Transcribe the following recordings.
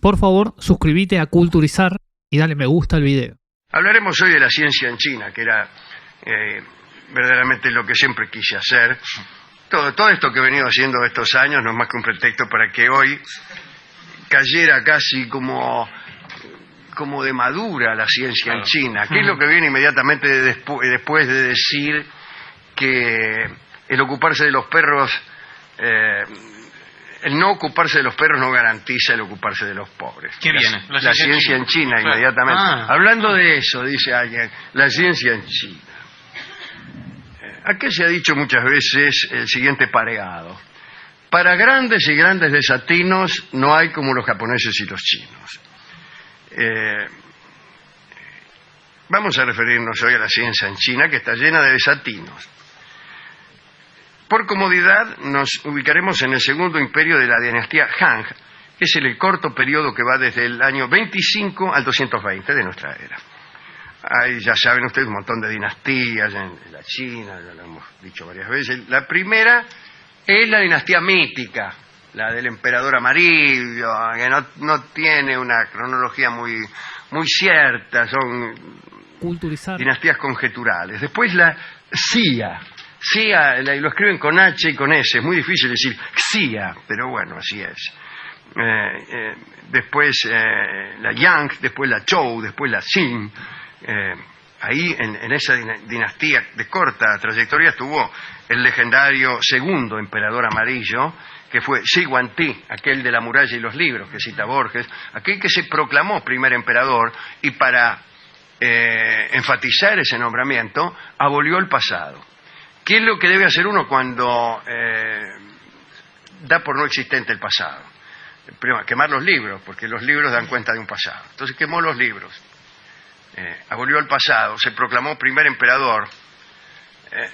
por favor, suscríbete a Culturizar y dale me gusta al video. Hablaremos hoy de la ciencia en China, que era verdaderamente lo que siempre quise hacer. Todo esto que he venido haciendo estos años no es más que un pretexto para que hoy cayera casi como de madura la ciencia en China, que es lo que viene inmediatamente después de decir que el ocuparse de los perros, el no ocuparse de los perros no garantiza el ocuparse de los pobres. ¿Qué viene? La ciencia en China, inmediatamente. Hablando de eso, dice alguien, la ciencia en China. Aquí se ha dicho muchas veces el siguiente pareado: para grandes y grandes desatinos no hay como los japoneses y los chinos. Vamos a referirnos hoy a la ciencia en China, que está llena de desatinos. Por comodidad nos ubicaremos en el segundo imperio de la dinastía Han, que es el corto periodo que va desde el año 25 al 220 de nuestra era. Hay, ya saben ustedes, un montón de dinastías en la China, ya lo hemos dicho varias veces. La primera es la dinastía mítica, la del emperador amarillo, que no tiene una cronología muy cierta, son dinastías conjeturales. Después la Xia, lo escriben con H y con S, es muy difícil decir Xia, pero bueno, así es. Después la Yang, después la Zhou, después la Qin. Ahí en esa dinastía de corta trayectoria estuvo el legendario segundo emperador amarillo, que fue Shi Huangdi, aquel de la muralla y los libros que cita Borges, aquel que se proclamó primer emperador y para enfatizar ese nombramiento abolió el pasado. ¿Qué es lo que debe hacer uno cuando da por no existente el pasado? Primero, quemar los libros, porque los libros dan cuenta de un pasado. Entonces quemó los libros. Abolió el pasado, se proclamó primer emperador,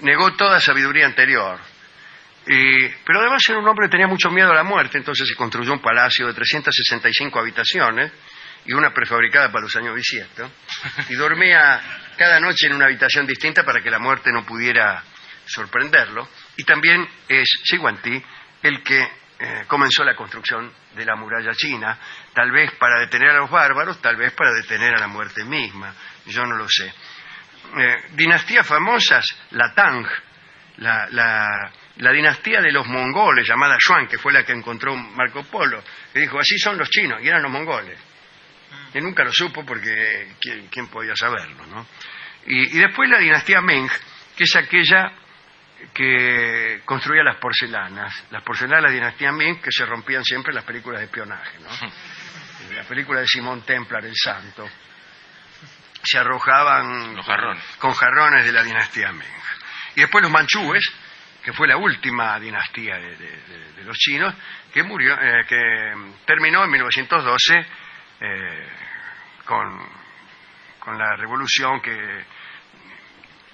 negó toda sabiduría anterior, pero además era un hombre que tenía mucho miedo a la muerte, entonces se construyó un palacio de 365 habitaciones y una prefabricada para los años bisiesto, y dormía cada noche en una habitación distinta para que la muerte no pudiera sorprenderlo. Y también es Shi Huangdi el que comenzó la construcción de la muralla china, tal vez para detener a los bárbaros, tal vez para detener a la muerte misma, yo no lo sé. Dinastías famosas, la Tang, la dinastía de los mongoles llamada Xuan, que fue la que encontró Marco Polo, que dijo, así son los chinos, y eran los mongoles. Y nunca lo supo porque ¿quién podía saberlo, no? Y después la dinastía Ming, que es aquella que construía las porcelanas de la dinastía Ming, que se rompían siempre en las películas de espionaje, ¿no? La película de Simón Templar, El Santo, se arrojaban con jarrones de la dinastía Ming. Y después los manchúes, que fue la última dinastía de los chinos, que terminó en 1912 con la revolución que,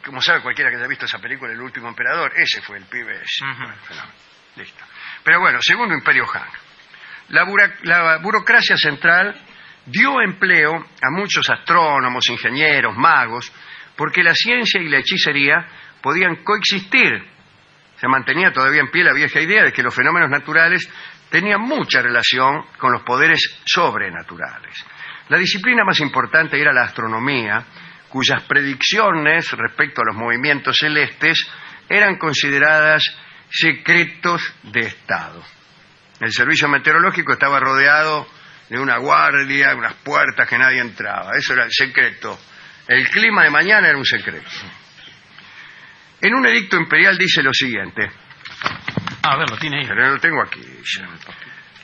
como sabe cualquiera que haya visto esa película, El último emperador, ese fue el pibe ese. Bueno, listo. Pero bueno, segundo imperio Han. La burocracia central dio empleo a muchos astrónomos, ingenieros, magos, porque la ciencia y la hechicería podían coexistir. Se mantenía todavía en pie la vieja idea de que los fenómenos naturales tenían mucha relación con los poderes sobrenaturales. La disciplina más importante era la astronomía, cuyas predicciones respecto a los movimientos celestes eran consideradas secretos de Estado. El servicio meteorológico estaba rodeado de una guardia, unas puertas que nadie entraba. Eso era el secreto. El clima de mañana era un secreto. En un edicto imperial dice lo siguiente. A ver, lo tiene ahí. Pero lo tengo aquí.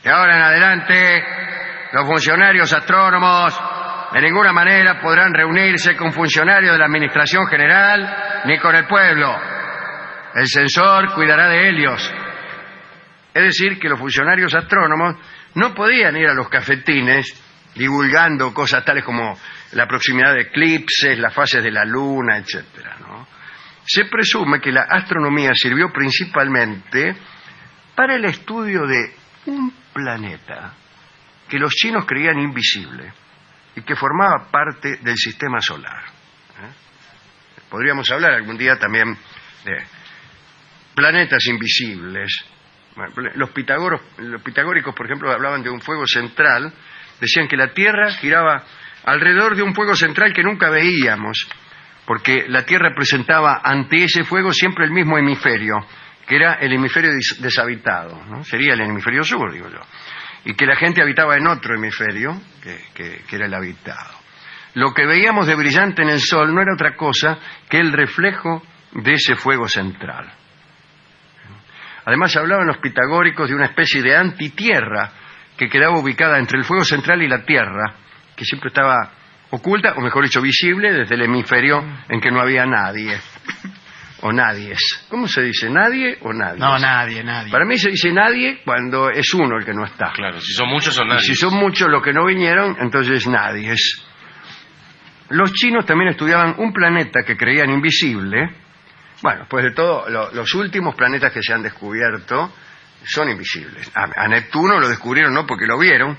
De ahora en adelante, los funcionarios astrónomos de ninguna manera podrán reunirse con funcionarios de la Administración General ni con el pueblo. El censor cuidará de ellos. Es decir, que los funcionarios astrónomos no podían ir a los cafetines divulgando cosas tales como la proximidad de eclipses, las fases de la luna, etcétera, ¿no? Se presume que la astronomía sirvió principalmente para el estudio de un planeta que los chinos creían invisible y que formaba parte del sistema solar. Podríamos hablar algún día también de planetas invisibles. Bueno, los pitagóricos, por ejemplo, hablaban de un fuego central Decían que la Tierra giraba alrededor de un fuego central que nunca veíamos, porque la Tierra presentaba ante ese fuego siempre el mismo hemisferio, que era el hemisferio deshabitado, ¿no? Sería el hemisferio sur, digo yo, y que la gente habitaba en otro hemisferio, que era el habitado. Lo que veíamos de brillante en el Sol no era otra cosa que el reflejo de ese fuego central. Además hablaban los pitagóricos de una especie de antitierra que quedaba ubicada entre el fuego central y la Tierra, que siempre estaba oculta, o mejor dicho, visible desde el hemisferio en que no había nadie. O nadies. ¿Cómo se dice? ¿Nadie o nadie? No, nadie. Para mí se dice nadie cuando es uno el que no está. Claro, si son muchos son nadie. Y si son muchos los que no vinieron, entonces nadies. Los chinos también estudiaban un planeta que creían invisible. Bueno, pues de todo, los últimos planetas que se han descubierto son invisibles. A Neptuno lo descubrieron no porque lo vieron,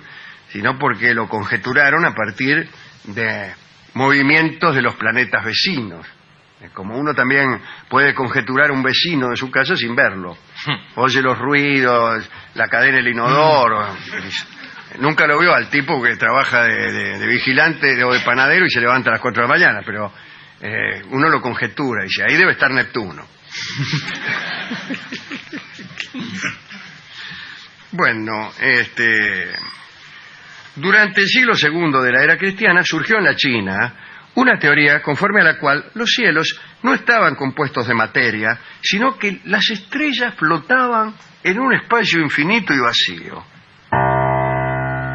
sino porque lo conjeturaron a partir de movimientos de los planetas vecinos. Como uno también puede conjeturar un vecino de su casa sin verlo. Oye los ruidos, la cadena del inodoro. Nunca lo vio al tipo que trabaja de vigilante o de panadero y se levanta a las 4 de la mañana, pero uno lo conjetura y dice, ahí debe estar Neptuno. Bueno, durante el siglo II de la era cristiana surgió en la China una teoría conforme a la cual los cielos no estaban compuestos de materia, sino que las estrellas flotaban en un espacio infinito y vacío.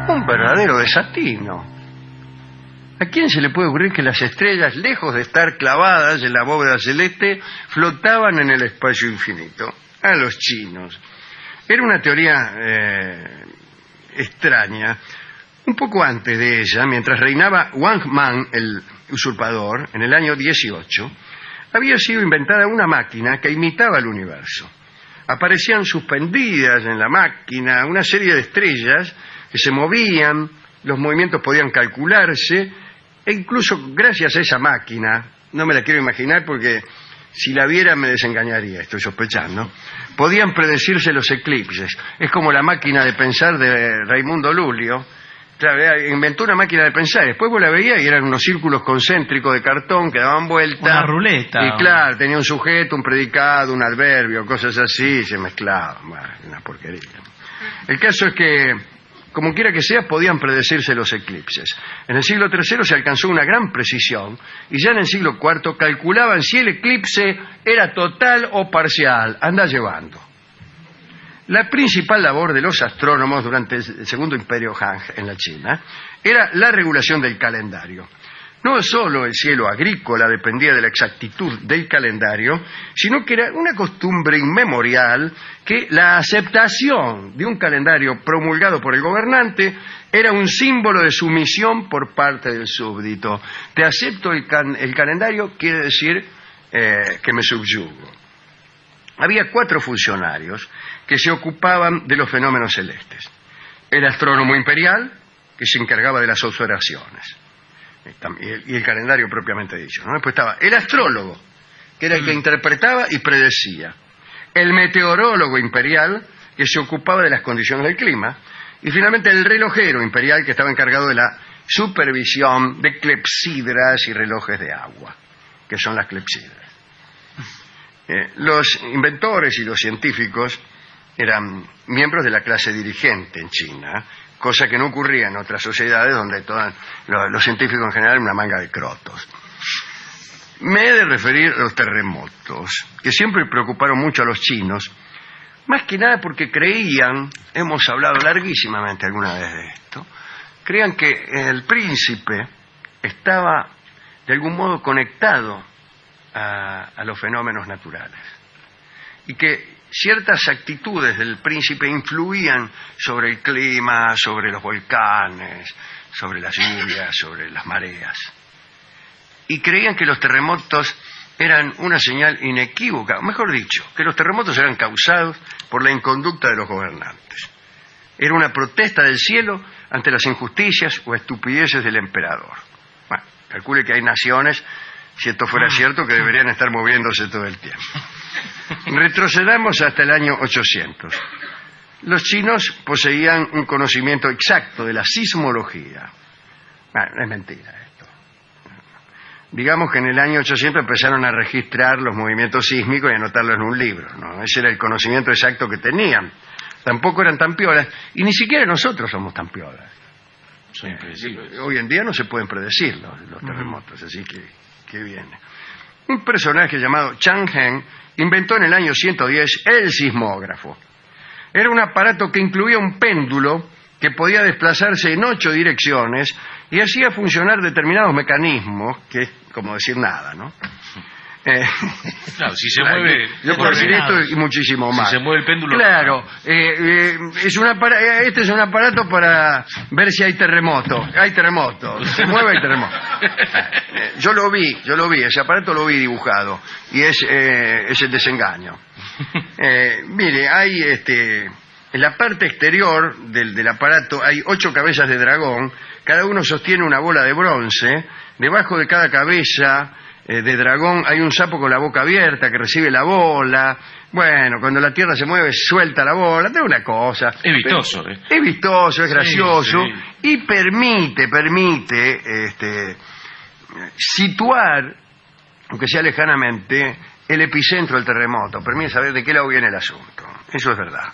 Un verdadero desatino. ¿A quién se le puede ocurrir que las estrellas, lejos de estar clavadas en la bóveda celeste, flotaban en el espacio infinito? A los chinos. Era una teoría extraña. Un poco antes de ella, mientras reinaba Wang Mang, el usurpador, en el año 18, había sido inventada una máquina que imitaba el universo. Aparecían suspendidas en la máquina una serie de estrellas que se movían, los movimientos podían calcularse, e incluso gracias a esa máquina, no me la quiero imaginar porque si la viera me desengañaría, estoy sospechando, podían predecirse los eclipses. Es como la máquina de pensar de Raimundo Lulio. Claro, inventó una máquina de pensar, después vos la veías y eran unos círculos concéntricos de cartón que daban vuelta. Una ruleta. Y claro, tenía un sujeto, un predicado, un adverbio, cosas así, y se mezclaban. Bueno, una porquería. El caso es que, como quiera que sea, podían predecirse los eclipses. En el siglo III se alcanzó una gran precisión y ya en el siglo IV calculaban si el eclipse era total o parcial. Anda llevando. La principal labor de los astrónomos durante el Segundo Imperio Han en la China era la regulación del calendario. No solo el cielo agrícola dependía de la exactitud del calendario, sino que era una costumbre inmemorial que la aceptación de un calendario promulgado por el gobernante era un símbolo de sumisión por parte del súbdito. Te acepto el calendario quiere decir que me subyugo. Había 4 funcionarios que se ocupaban de los fenómenos celestes. El astrónomo imperial, que se encargaba de las observaciones, y el calendario propiamente dicho, ¿no? Después estaba el astrólogo, que era el que interpretaba y predecía. El meteorólogo imperial, que se ocupaba de las condiciones del clima. Y finalmente el relojero imperial, que estaba encargado de la supervisión de clepsidras y relojes de agua, que son las clepsidras. Los inventores y los científicos eran miembros de la clase dirigente en China, cosa que no ocurría en otras sociedades donde todos los científicos en general eran una manga de crotos. Me he de referir a los terremotos, que siempre preocuparon mucho a los chinos, más que nada porque creían, hemos hablado larguísimamente alguna vez de esto, creían que el príncipe estaba de algún modo conectado a los fenómenos naturales y que ciertas actitudes del príncipe influían sobre el clima, sobre los volcanes, sobre las lluvias, sobre las mareas, y creían que los terremotos eran una señal inequívoca, o mejor dicho, que los terremotos eran causados por la inconducta de los gobernantes. Era una protesta del cielo ante las injusticias o estupideces del emperador. Bueno, calcule que hay naciones, si esto fuera cierto, que deberían estar moviéndose todo el tiempo. Retrocedamos hasta el año 800. Los chinos poseían un conocimiento exacto de la sismología. Bueno, es mentira esto. Digamos que en el año 800 empezaron a registrar los movimientos sísmicos y anotarlos en un libro, ¿no? Ese era el conocimiento exacto que tenían. Tampoco eran tan piolas, y ni siquiera nosotros somos tan piolas. Son impredecibles. Hoy en día no se pueden predecir los terremotos, así que viene. Un personaje llamado Chang Heng inventó en el año 110 el sismógrafo. Era un aparato que incluía un péndulo que podía desplazarse en 8 direcciones y hacía funcionar determinados mecanismos, que es como decir nada, ¿no? Claro, si se mueve... Yo puedo decir esto y muchísimo más. Si se mueve el péndulo... Claro, este es un aparato para ver si hay terremoto. Hay terremoto, se mueve el terremoto. Yo lo vi, ese aparato lo vi dibujado y es el desengaño. Mire, hay en la parte exterior del aparato hay 8 cabezas de dragón, cada uno sostiene una bola de bronce, debajo de cada cabeza de dragón hay un sapo con la boca abierta que recibe la bola. Bueno, cuando la Tierra se mueve suelta la bola, es una cosa. Es vistoso, Es vistoso, es gracioso, sí. Y permite situar, aunque sea lejanamente, el epicentro del terremoto. Permite saber de qué lado viene el asunto. Eso es verdad.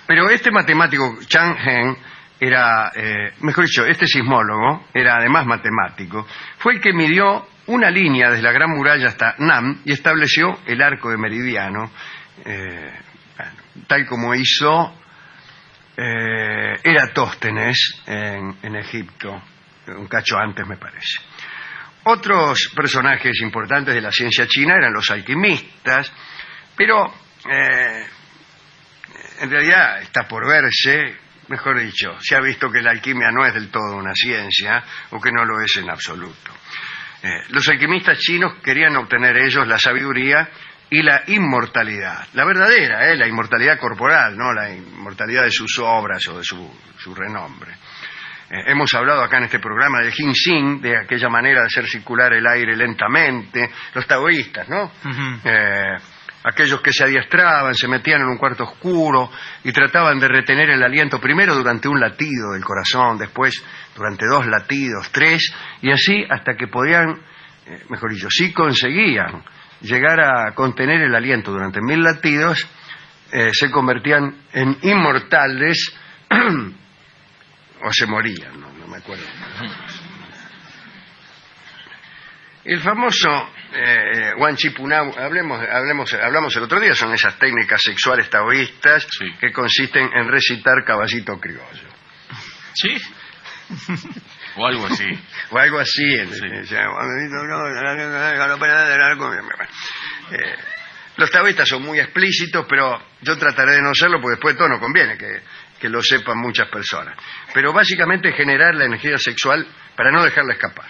Pero este matemático Chang Heng era, mejor dicho, este sismólogo era además matemático, fue el que midió una línea desde la Gran Muralla hasta Nam y estableció el arco de meridiano, tal como hizo Eratóstenes en Egipto, un cacho antes me parece. Otros personajes importantes de la ciencia china eran los alquimistas, pero en realidad está por verse, mejor dicho, se ha visto que la alquimia no es del todo una ciencia o que no lo es en absoluto. Los alquimistas chinos querían obtener ellos la sabiduría y la inmortalidad, la verdadera, la inmortalidad corporal, no la inmortalidad de sus obras o de su renombre. Hemos hablado acá en este programa del ginseng, de aquella manera de hacer circular el aire lentamente, los taoístas, ¿no? Aquellos que se adiestraban, se metían en un cuarto oscuro y trataban de retener el aliento primero durante un latido del corazón, después durante 2 latidos, 3, y así hasta que podían, mejor dicho, si conseguían llegar a contener el aliento durante 1000 latidos, se convertían en inmortales o se morían, no me acuerdo. El famoso Wan Chipunau, hablamos el otro día, son esas técnicas sexuales taoístas, sí, que consisten en recitar Caballito Criollo. ¿Sí? O algo así. O algo así. Sí. Los taoístas son muy explícitos, pero yo trataré de no serlo, porque después de todo no conviene que lo sepan muchas personas. Pero básicamente generar la energía sexual para no dejarla escapar.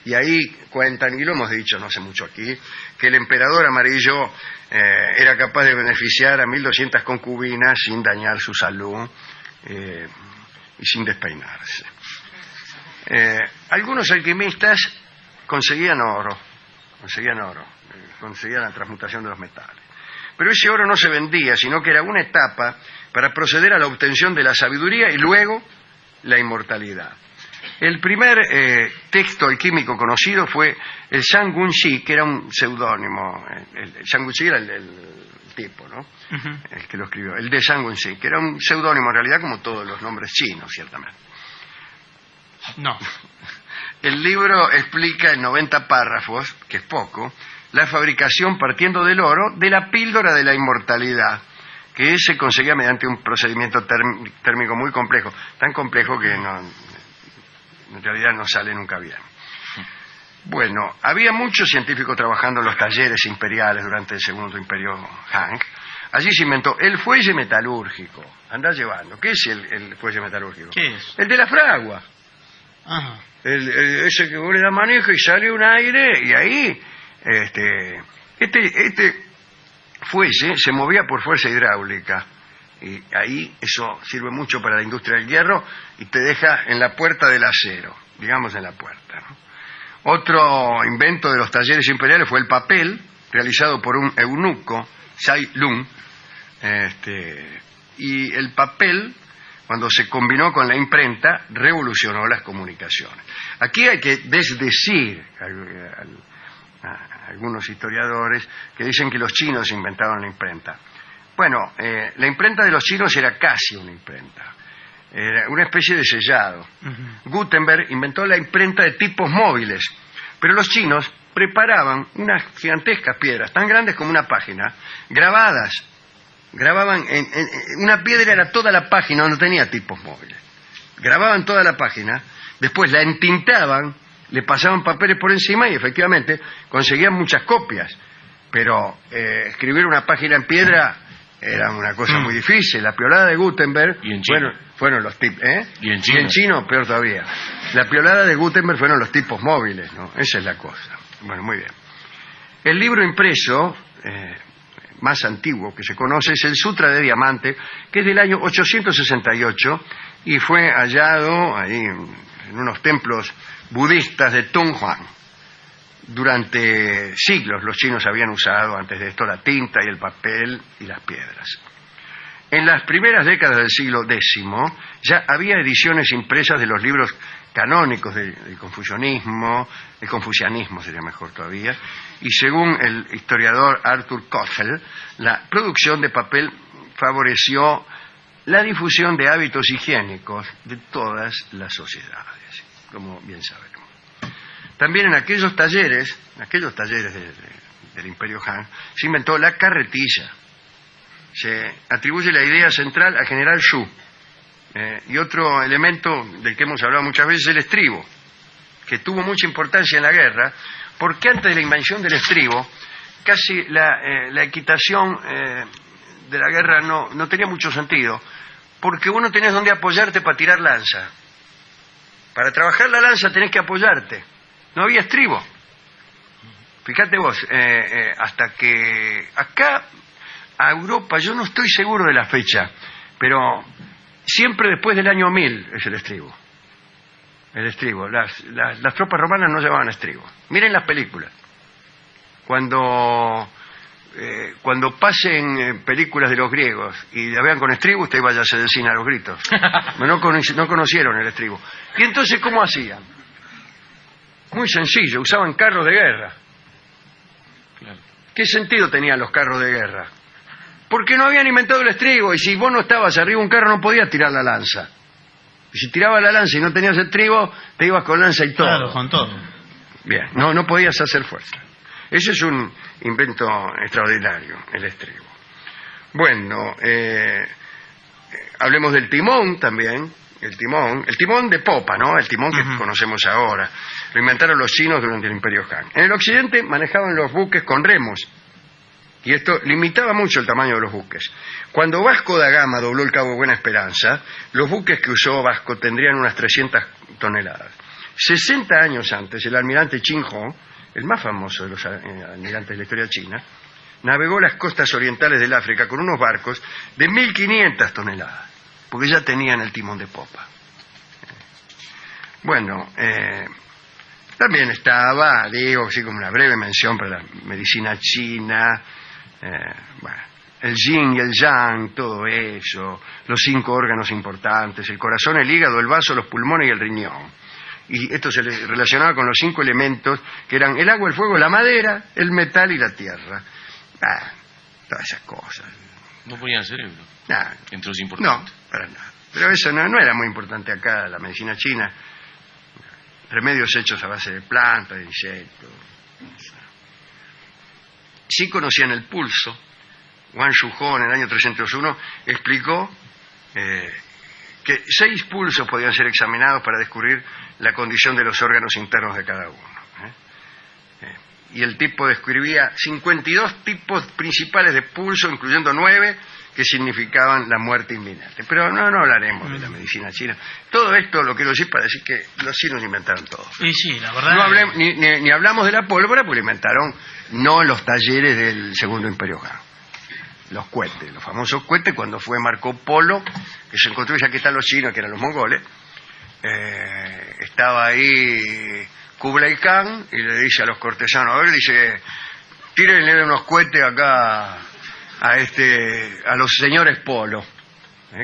Y ahí cuentan, y lo hemos dicho no hace mucho aquí, que el emperador amarillo era capaz de beneficiar a 1200 concubinas sin dañar su salud y sin despeinarse. Algunos alquimistas conseguían oro, conseguían la transmutación de los metales. Pero ese oro no se vendía, sino que era una etapa para proceder a la obtención de la sabiduría y luego la inmortalidad. El primer texto alquímico conocido fue el Shang-Gun-Shi, que era un seudónimo. El Shang-Gun-Shi era el tipo, ¿no? El que lo escribió. El de Shang-Gun-Shi, que era un seudónimo en realidad como todos los nombres chinos, ciertamente. No. El libro explica en 90 párrafos, que es poco, la fabricación partiendo del oro de la píldora de la inmortalidad, que se conseguía mediante un procedimiento térmico muy complejo, tan complejo que en realidad no sale nunca bien. Bueno, había muchos científicos trabajando en los talleres imperiales durante el Segundo Imperio Han. Allí se inventó el fuelle metalúrgico. Andá llevando. ¿Qué es el fuelle metalúrgico? ¿Qué es? El de la fragua. Ajá. Ese que vos le das manejo y sale un aire y ahí este fuelle se movía por fuerza hidráulica y ahí eso sirve mucho para la industria del hierro y te deja en la puerta del acero, digamos en la puerta, ¿no? Otro invento de los talleres imperiales fue el papel, realizado por un eunuco, Sai Lung, y el papel, cuando se combinó con la imprenta, revolucionó las comunicaciones. Aquí hay que desdecir a algunos historiadores que dicen que los chinos inventaron la imprenta. Bueno, la imprenta de los chinos era casi una imprenta. Era una especie de sellado. Gutenberg inventó la imprenta de tipos móviles, pero los chinos preparaban unas gigantescas piedras, tan grandes como una página, grabadas. Grababan, una piedra era toda la página, no tenía tipos móviles. Grababan toda la página, después la entintaban, le pasaban papeles por encima y efectivamente conseguían muchas copias. Pero escribir una página en piedra era una cosa muy difícil. La piolada de Gutenberg fueron los tipos, y en chino peor todavía. La piolada de Gutenberg fueron los tipos móviles, ¿no? Esa es la cosa. Bueno, muy bien. El libro impreso más antiguo que se conoce es el Sutra de Diamante, que es del año 868 y fue hallado ahí en unos templos budistas de Tonghuan. Durante siglos los chinos habían usado antes de esto la tinta y el papel y las piedras. En las primeras décadas del siglo X ya había ediciones impresas de los libros canónicos del confucianismo sería mejor todavía, y según el historiador Arthur Koestler, la producción de papel favoreció la difusión de hábitos higiénicos de todas las sociedades, como bien sabemos. También en aquellos talleres del Imperio Han, se inventó la carretilla. Se atribuye la idea central al general Shu. Y otro elemento del que hemos hablado muchas veces es el estribo, que tuvo mucha importancia en la guerra, porque antes de la invención del estribo, casi la equitación de la guerra no tenía mucho sentido, porque vos no tenías dónde apoyarte para tirar lanza. Para trabajar la lanza tenés que apoyarte. No había estribo. Fíjate vos, hasta que acá a Europa, yo no estoy seguro de la fecha, pero siempre después del año 1000 es el estribo. El estribo. Las tropas romanas no llevaban estribo. Miren las películas. Cuando pasen películas de los griegos y la vean con estribo, usted vaya a hacer cine a los gritos. No conocieron el estribo. ¿Y entonces cómo hacían? Muy sencillo, usaban carros de guerra. ¿Qué sentido tenían los carros de guerra? Porque no habían inventado el estribo, y si vos no estabas arriba de un carro no podías tirar la lanza. Y si tirabas la lanza y no tenías estribo, te ibas con lanza y todo. Claro, con todo. Bien, no podías hacer fuerza. Ese es un invento extraordinario, el estribo. Bueno, hablemos del timón también. El timón de popa, ¿no? El timón que conocemos ahora. Lo inventaron los chinos durante el Imperio Han. En el occidente manejaban los buques con remos, y esto limitaba mucho el tamaño de los buques. Cuando Vasco da Gama dobló el Cabo Buena Esperanza, los buques que usó Vasco tendrían unas 300 toneladas. 60 años antes, el almirante Qin Ho, el más famoso de los almirantes de la historia china, navegó las costas orientales del África con unos barcos de 1.500 toneladas, porque ya tenían el timón de popa. Bueno, también estaba, digo, así como una breve mención para la medicina china, el yin y el yang, todo eso, los 5 órganos importantes, el corazón, el hígado, el vaso, los pulmones y el riñón. Y esto se le relacionaba con los 5 elementos que eran el agua, el fuego, la madera, el metal y la tierra. Todas esas cosas. No ponían cerebro. Entre los No, importantes. para nada. Pero eso no era muy importante acá, la medicina china. Remedios hechos a base de plantas, de insectos. Sí conocían el pulso. Wang Shuho, en el año 301, explicó que 6 pulsos podían ser examinados para descubrir la condición de los órganos internos de cada uno. Y el tipo describía 52 tipos principales de pulso, incluyendo 9 que significaban la muerte inminente. Pero no hablaremos de la medicina china. Todo esto lo quiero decir para decir que los chinos inventaron todo. Sí, la verdad. No hablemos, ni hablamos de la pólvora, porque lo inventaron no en los talleres del Segundo Imperio Han. Los cohetes, los famosos cohetes, cuando fue Marco Polo, que se encontró, ya que están los chinos, que eran los mongoles, estaba ahí Kublai Khan y le dice a los cortesanos, a ver, dice, tírenle unos cohetes acá a los señores Polo.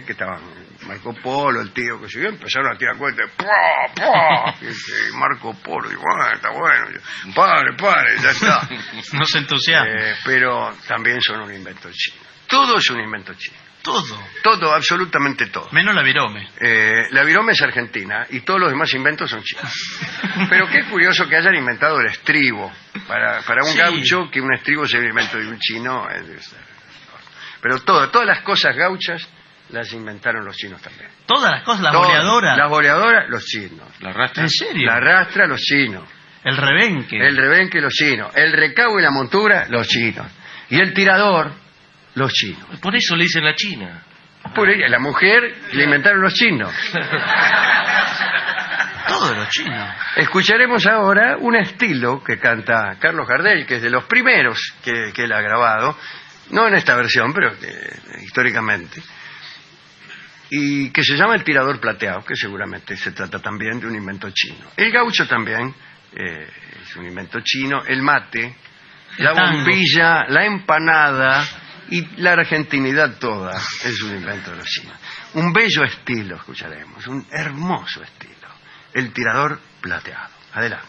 que estaban Marco Polo, el tío que siguió, empezaron a tirar cuentas, ¡pua! Y Marco Polo dijo, está bueno, pare, ya está. No se entusiasma. Pero también son un invento chino. Todo es un invento chino. Todo, absolutamente todo. menos la virome. La virome es argentina y todos los demás inventos son chinos. Pero qué curioso que hayan inventado el estribo. Para un gaucho, que un estribo sea un invento de un chino. Pero todas las cosas gauchas las inventaron los chinos también. Todas las cosas, las boleadoras. Las boleadoras, los chinos. La rastra. ¿En serio? La rastra, los chinos. El rebenque. El rebenque, los chinos. El recabo y la montura, los chinos. Y el tirador, los chinos. Por eso le dicen la China. Por ella, la mujer le inventaron los chinos. Todo de los chinos. Escucharemos ahora un estilo que canta Carlos Gardel, que es de los primeros que él ha grabado, no en esta versión, pero históricamente, y que se llama El Tirador Plateado, que seguramente se trata también de un invento chino. El gaucho también es un invento chino, el mate, la bombilla, la empanada y la argentinidad toda es un invento de los chinos. Un bello estilo escucharemos, un hermoso estilo, El Tirador Plateado. Adelante.